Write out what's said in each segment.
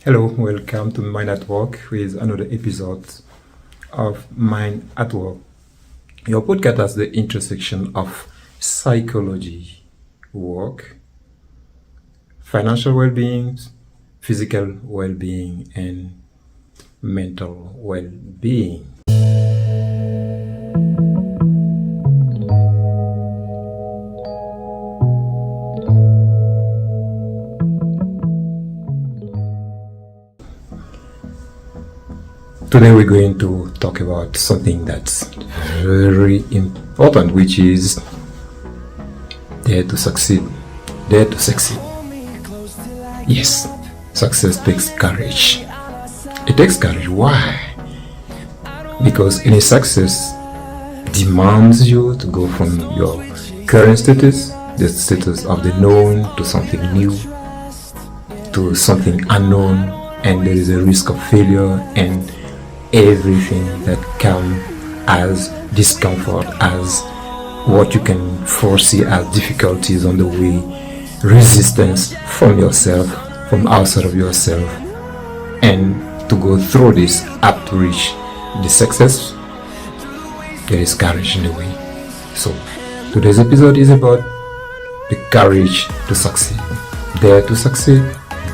Hello, welcome to Mind at Work with another episode of Mind at Work. Your podcast has the intersection of psychology, work, financial well-being, physical well-being, and mental well-being. Today we're going to talk about something that's very important, which is dare to succeed. Dare to succeed. Yes, success takes courage. It takes courage. Why? Because any success demands you to go from your current status, the status of the known, to something new, to something unknown, and there is a risk of failure and everything that comes as discomfort, as what you can foresee as difficulties on the way, resistance from yourself, from outside of yourself, and to go through this up to reach the success. There is courage in the way. So today's episode is about the courage to succeed. Dare to succeed.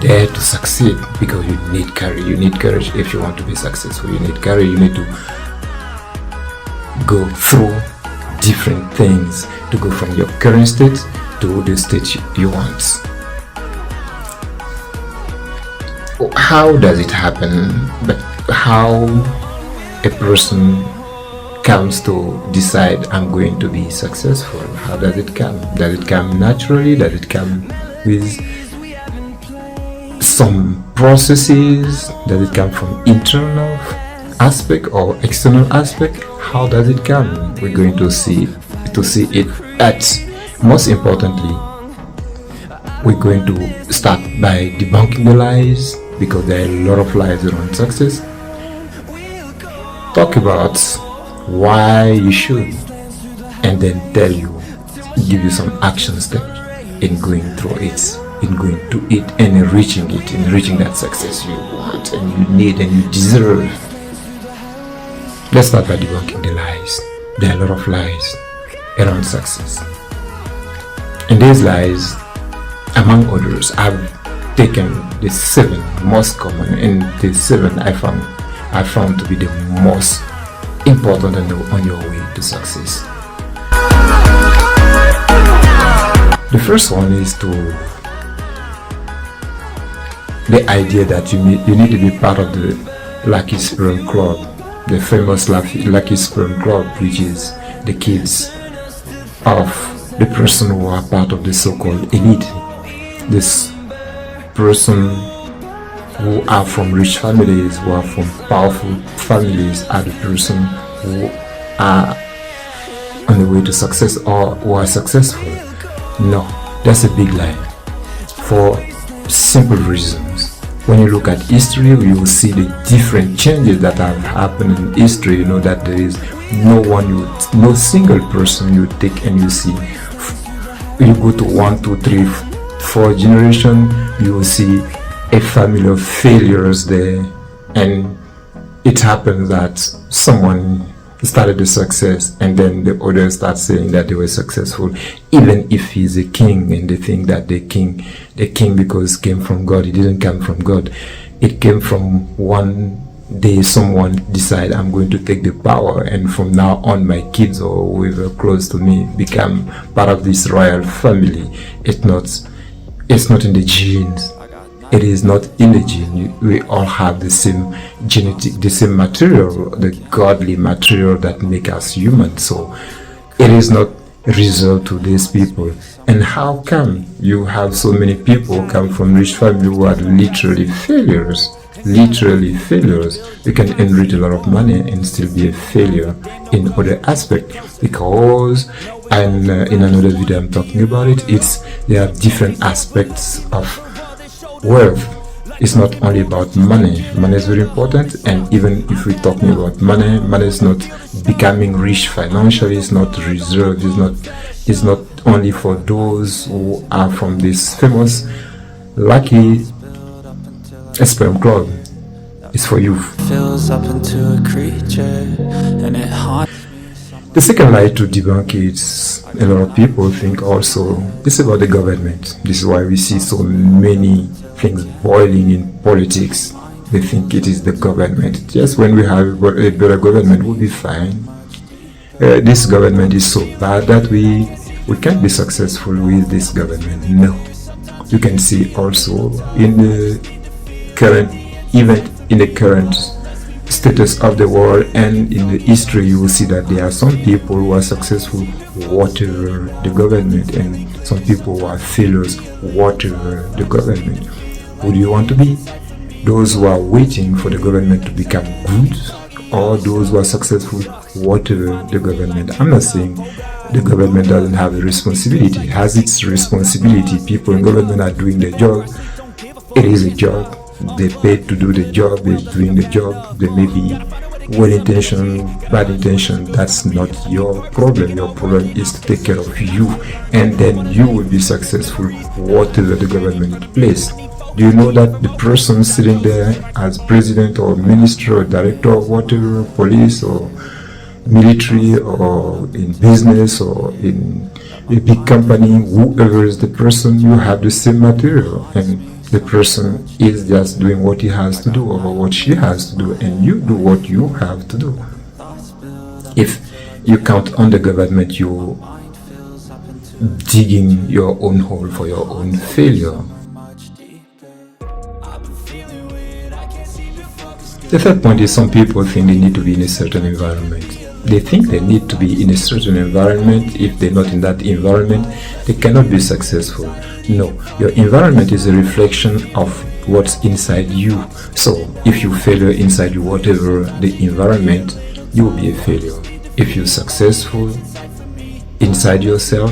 Dare to succeed, because you need courage. You need courage if you want to be successful. You need courage. You need to go through different things to go from your current state to the state you want. How does it happen? But how a person comes to decide I'm going to be successful? How does it come? Does it come naturally? Does it come with some processes? Does it come from internal aspect or external aspect? How does it come? We're going to see it. At most importantly, we're going to start by debunking the lies, because there are a lot of lies around success. Talk about why you should, and then give you some action steps in going through it, in going to it, and in reaching that success you want and you need and you deserve. Let's start by debunking the lies. There are a lot of lies around success, and these lies, among others, I've taken the 7 most common, and the 7 I found to be the most important on your way to success. The first one is the idea that you need to be part of the Lucky Sperm Club, the famous Lucky Sperm Club, which is the kids of the person who are part of the so-called elite. This person who are from rich families, who are from powerful families, are the person who are on the way to success or who are successful. No, that's a big lie, for simple reasons. When you look at history, you will see the different changes that have happened in history. You know that there is no single person you take and you see. You go to 1, 2, 3, 4 generation, you will see a family of failures there, and it happens that someone started the success and then the others start saying that they were successful, even if he's a king, and they think that the king because came from God. It didn't come from God. It came from one day someone decided, I'm going to take the power, and from now on my kids or whoever close to me become part of this royal family. It's not in the genes. It is not in the gene. We all have the same genetic, the same material, the godly material that make us human. So it is not reserved to these people. And how come you have so many people come from rich family who are literally failures? Literally failures. You can enrich a lot of money and still be a failure in other aspects, because, and in another video I'm talking about it, there are different aspects of wealth. It's not only about money. Money is very important, and even if we're talking about money, money is not becoming rich financially. It's not reserved. It's not only for those who are from this famous lucky A sperm club is for youth. Fills up into a creature and it haunts. The second lie to debunk is a lot of people think also it's about the government. This is why we see so many things boiling in politics. They think it is the government. Just when we have a better government, we'll be fine. This government is so bad that we can't be successful with this government. No. You can see also in the current event, in the current status of the world and in the history, you will see that there are some people who are successful whatever the government and some people who are failures whatever the government. Who do you want to be? Those who are waiting for the government to become good, or those who are successful whatever the government? I'm not saying the government doesn't have a responsibility. It has its responsibility. People in government are doing their job. It is a job. They paid to do the job. They're doing the job. They may be well-intentioned, bad intention. That's not your problem. Your problem is to take care of you, and then you will be successful whatever the government plays. Do you know that the person sitting there as president or minister or director of whatever, police or military or in business or in a big company, whoever is the person, you have the same material, and the person is just doing what he has to do or what she has to do, and you do what you have to do. If you count on the government, you're digging your own hole for your own failure. The third point is some people think they need to be in a certain environment. They think they need to be in a certain environment. If they're not in that environment, they cannot be successful. No, your environment is a reflection of what's inside you. So if you fail inside you, whatever the environment, you will be a failure. If you're successful inside yourself,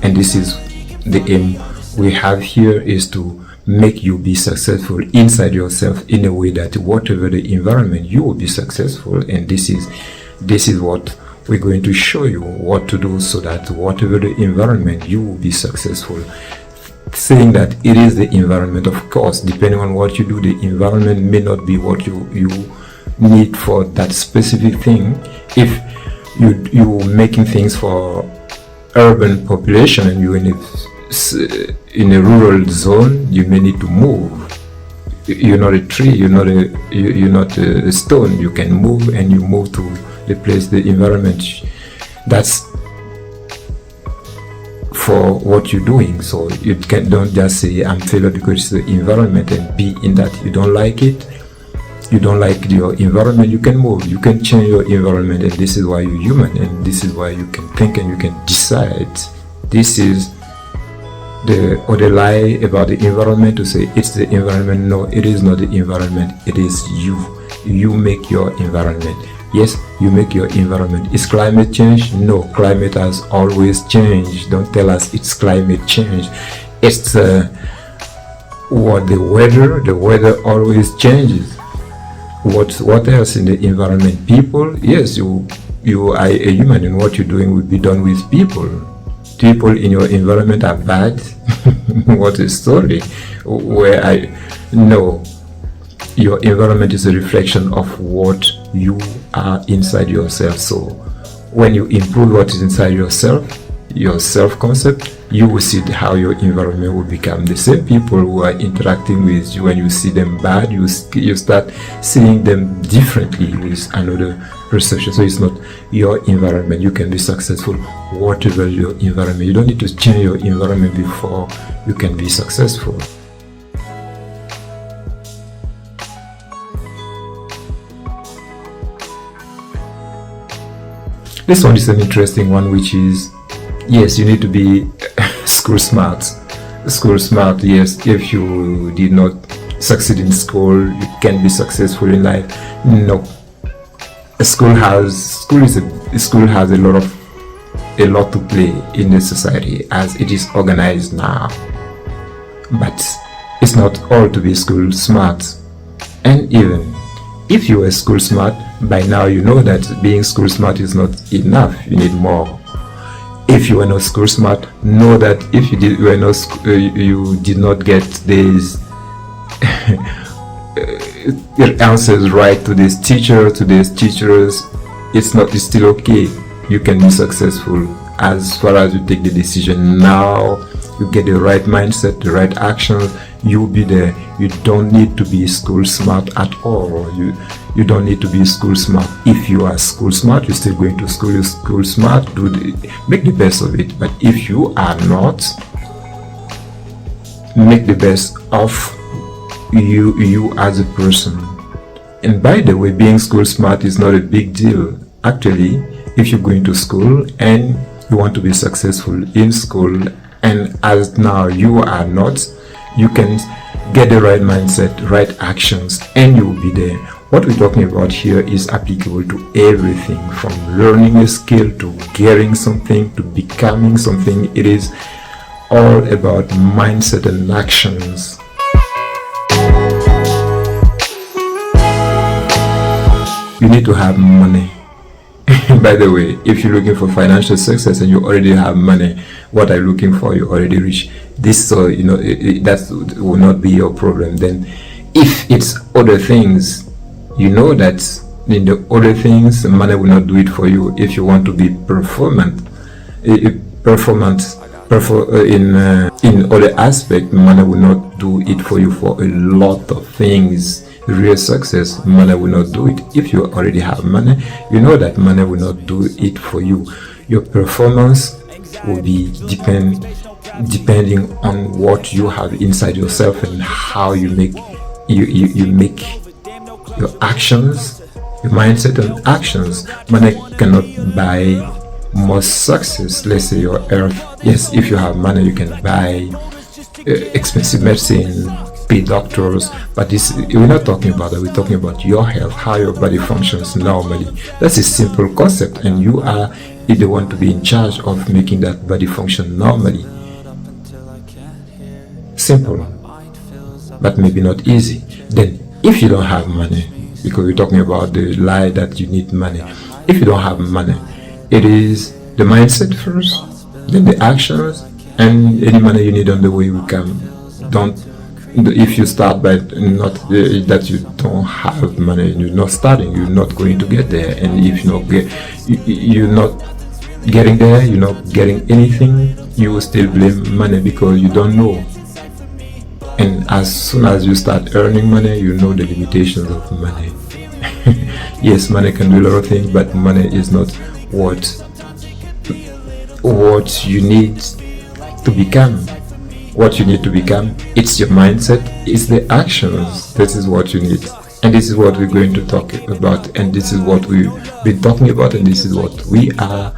and this is the aim we have here, is to make you be successful inside yourself in a way that whatever the environment, you will be successful. And this is what we're going to show you what to do so that whatever the environment, you will be successful. Saying that it is the environment, of course, depending on what you do, the environment may not be what you need for that specific thing. If you're making things for urban population and you're in a rural zone, you may need to move. You're not a tree, you're not a stone. You can move, and you move to the place, the environment that's for what you're doing. So you don't just say I'm failure because it's the environment and be in that. You don't like it, you don't like your environment, you can move, you can change your environment, and this is why you're human, and this is why you can think and you can decide. This is the other lie about the environment, to say it's the environment. No, it is not the environment, it is you. You make your environment. Yes, you make your environment. Is climate change? No, climate has always changed. Don't tell us it's climate change. It's what the weather always changes. What else in the environment? People? Yes, you are a human, and what you're doing will be done with people. People in your environment are bad. What a story. No, your environment is a reflection of what you are inside yourself. So when you improve what is inside yourself, your self-concept, you will see how your environment will become. The same people who are interacting with you, when you see them bad, you start seeing them differently with another perception. So it's not your environment. You can be successful whatever your environment. You don't need to change your environment before you can be successful. This one is an interesting one, which is, yes, you need to be school smart. School smart, yes. If you did not succeed in school, you can be successful in life. No. School has a lot to play in the society as it is organized now. But it's not all to be school smart. And even if you are school smart, by now you know that being school smart is not enough. You need more. If you are not school smart, know that if you did not get this your answers right to this teacher, to these teachers, it's still okay. You can be successful as far as you take the decision now, you get the right mindset, the right actions, you'll be there. You don't need to be school smart at all. You don't need to be school smart. If you are school smart, you're still going to school, you're school smart, make the best of it. But if you are not, make the best of you as a person. And by the way, being school smart is not a big deal. Actually, if you're going to school and you want to be successful in school, and as now you are not, you can get the right mindset, right actions, and you'll be there. What we're talking about here is applicable to everything, from learning a skill to getting something to becoming something. It is all about mindset and actions. You need to have money. By the way, if you're looking for financial success and you already have money, what are you looking for? You're already rich. This, that will not be your problem. Then, if it's other things, you know that in the other things, money will not do it for you. If you want to be performant in other aspects, money will not do it for you for a lot of things. Real success, money will not do it. If you already have money, you know that money will not do it for you. Your performance will be depending on what you have inside yourself and how you make your actions, your mindset and actions. Money cannot buy most success. Let's say your health. Yes, if you have money, you can buy expensive medicine, pay doctors, but we're not talking about that. We're talking about your health, how your body functions normally. That's a simple concept, and you are the one to be in charge of making that body function normally. Simple, but maybe not easy. Then, if you don't have money, because we're talking about the lie that you need money, if you don't have money, it is the mindset first, then the actions, and any money you need on the way will come. If you start by not that you don't have money, you're not starting, you're not going to get there. And if you're not getting there, you're not getting anything, you will still blame money because you don't know. And as soon as you start earning money, you know the limitations of money. Yes, money can do a lot of things, but money is not what you need to become. What you need to become, it's your mindset, it's the actions. This is what you need, and this is what we're going to talk about, and this is what we've been talking about, and this is what we are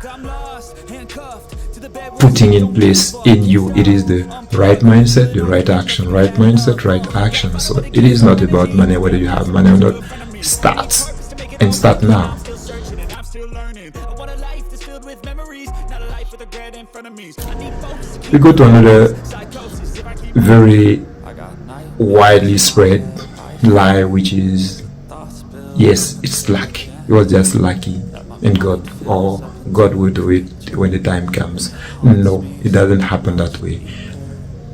putting in place in you. It is the right mindset, the right action, right mindset, right action. So it is not about money, whether you have money or not. Start now. We go to another very widely spread lie, which is, yes, it's luck. It was just lucky, and God will do it when the time comes. No, it doesn't happen that way.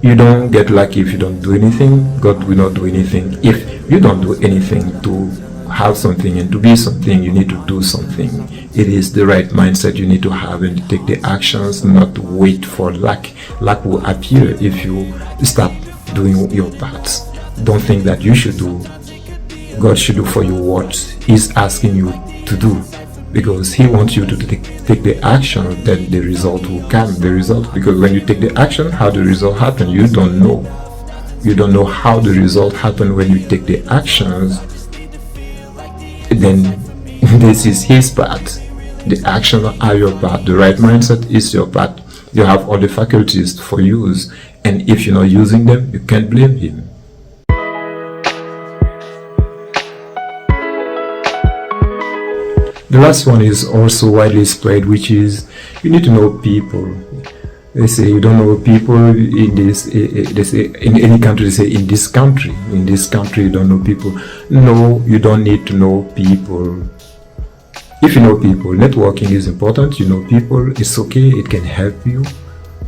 You don't get lucky if you don't do anything. God will not do anything. If you don't do anything to have something and to be something, you need to do something. It is the right mindset you need to have and to take the actions, not to wait for luck. Luck will appear if you start doing your part. Don't think that you should do. God should do for you what He's asking you to do, because He wants you to take the action. Then the result will come. The result, because when you take the action, how the result happen, you don't know. You don't know how the result happen when you take the actions. Then this is His part. The actions are your part. The right mindset is your part. You have all the faculties for use, and if you're not using them, you can't blame Him. The last one is also widely spread, which is you need to know people. They say you don't know people in this. They say in any country. They say in this country you don't know people. No, you don't need to know people. If you know people, networking is important. You know people, it's okay. It can help you.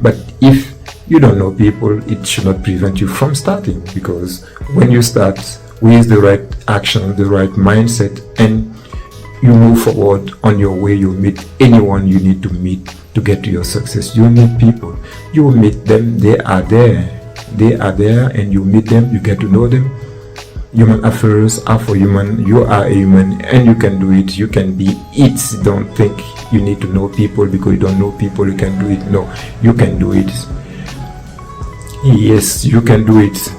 But if you don't know people, it should not prevent you from starting, because when you start with the right action, the right mindset, and you move forward on your way. You meet anyone you need to meet to get to your success. You meet people, you will meet them, they are there, and you meet them, you get to know them. Human affairs are for human. You are a human and you can do it. You can be it. Don't think you need to know people because you don't know people, you can do it. No, you can do it. Yes, you can do it.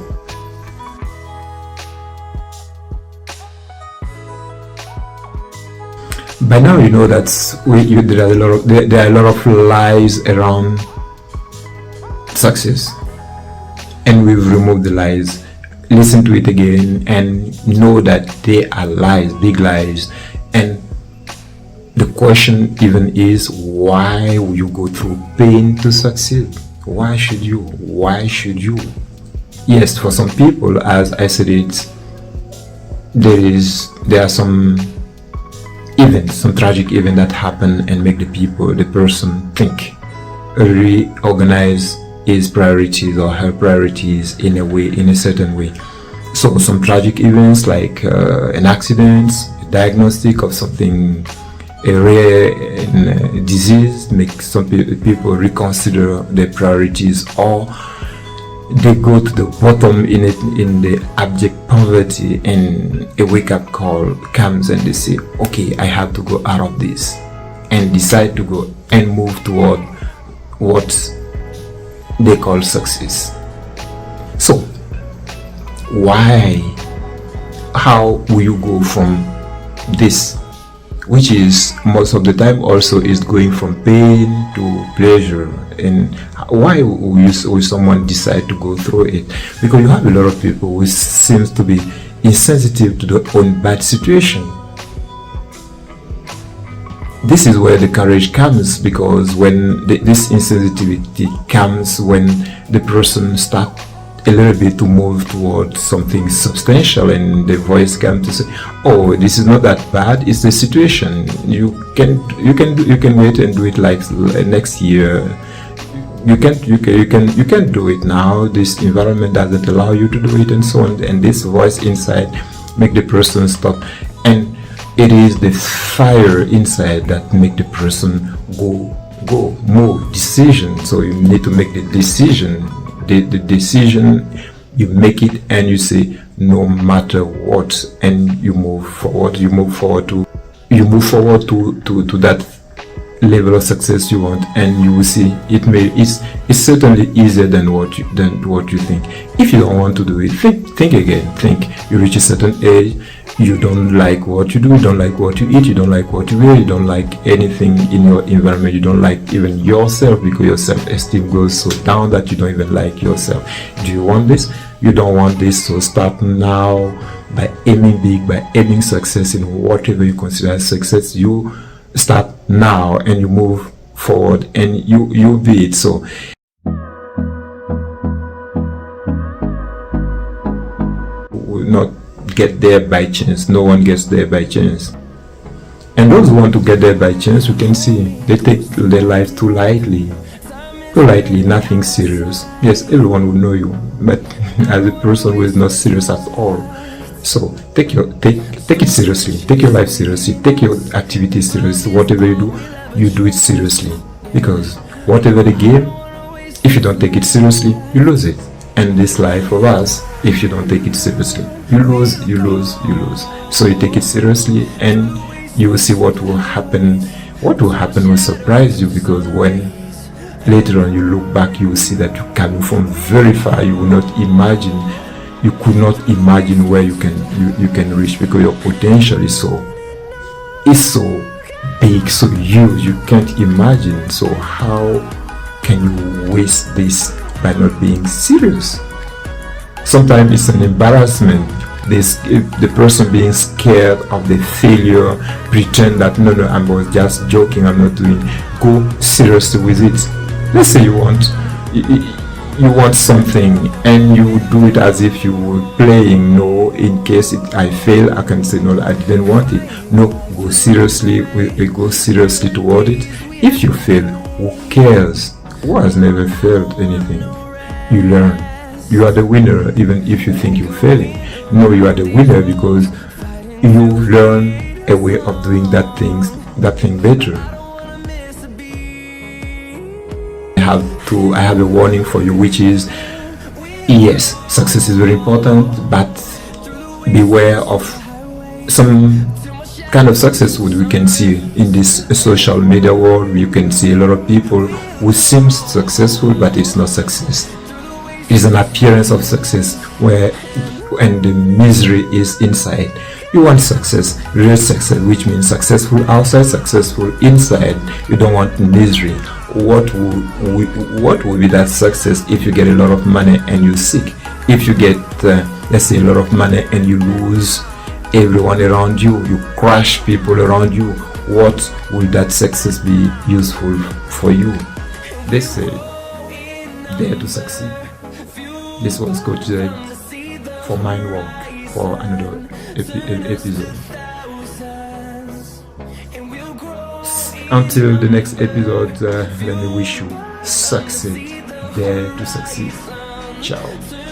By now you know that there are a lot of lies around success, and we've removed the lies. Listen to it again and know that they are lies, big lies. And the question even is, why will you go through pain to succeed? Why should you? Yes, for some people, as I said it, there are some events, some tragic event that happen and make the person think, reorganize his priorities or her priorities in a certain way. So some tragic events like an accident, a diagnostic of something, a rare disease, make some people reconsider their priorities, or they go to the bottom in the abject poverty, and a wake-up call comes and they say, okay, I have to go out of this, and decide to go and move toward what they call success. So how will you go from this, which is most of the time also is going from pain to pleasure? And why will someone decide to go through it? Because you have a lot of people who seems to be insensitive to their own bad situation. This is where the courage comes, because when this insensitivity comes when the person starts a little bit to move towards something substantial, and the voice comes to say, oh, this is not that bad, it's the situation, you can wait and do it like next year, you can do it now, this environment doesn't allow you to do it, and so on. And this voice inside make the person stop, and it is the fire inside that make the person go move. Decision. So you need to make the decision. The decision, you make it, and you say no matter what, and you move forward. You move forward to that level of success you want, and you will see it's certainly easier than what you think. If you don't want to do it, think again. Think you reach a certain age, you don't like what you do, you don't like what you eat, you don't like what you wear, you don't like anything in your environment, you don't like even yourself, because your self-esteem goes so down that you don't even like yourself. Do you want this? You don't want this. So start now by aiming big, by aiming success in whatever you consider as success. You start now and you move forward, and you be it. So will not get there by chance. No one gets there by chance. And those who want to get there by chance, you can see they take their life too lightly, nothing serious. Yes, everyone will know you, but as a person who is not serious at all. So take it seriously, take your life seriously, take your activity seriously. Whatever you do it seriously, because whatever the game, if you don't take it seriously, you lose it. And this life of us, if you don't take it seriously, you lose. So you take it seriously, and you will see what will happen. What will happen will surprise you, because when later on you look back, you will see that you're coming from very far. You could not imagine where you can reach, because your potential is so big, so huge, you can't imagine. So how can you waste this by not being serious? Sometimes it's an embarrassment. The person being scared of the failure, pretend that no, I was just joking, I'm not doing. Go seriously with it. Let's say you want something and you do it as if you were playing. No, in case I fail, I can say no, I didn't want it. No, go seriously toward it. If you fail, who cares? Who has never failed anything? You learn. you are the winner even if you think you're failing. No, you are the winner because you learn a way of doing that thing better. I have a warning for you, which is, yes, success is very important, but beware of some kind of success we can see in this social media world. You can see a lot of people who seems successful, but it's not success. It's an appearance of success and the misery is inside. You want success, real success, which means successful outside, successful inside. You don't want misery. What will be that success if you get a lot of money and you're sick? If you get, let's say, a lot of money and you lose everyone around you, you crush people around you, what will that success be useful for you? They say, dare to succeed. This was Coach Z for Mind Walk for another episode. Until the next episode, let me wish you succeed, dare to succeed. Ciao.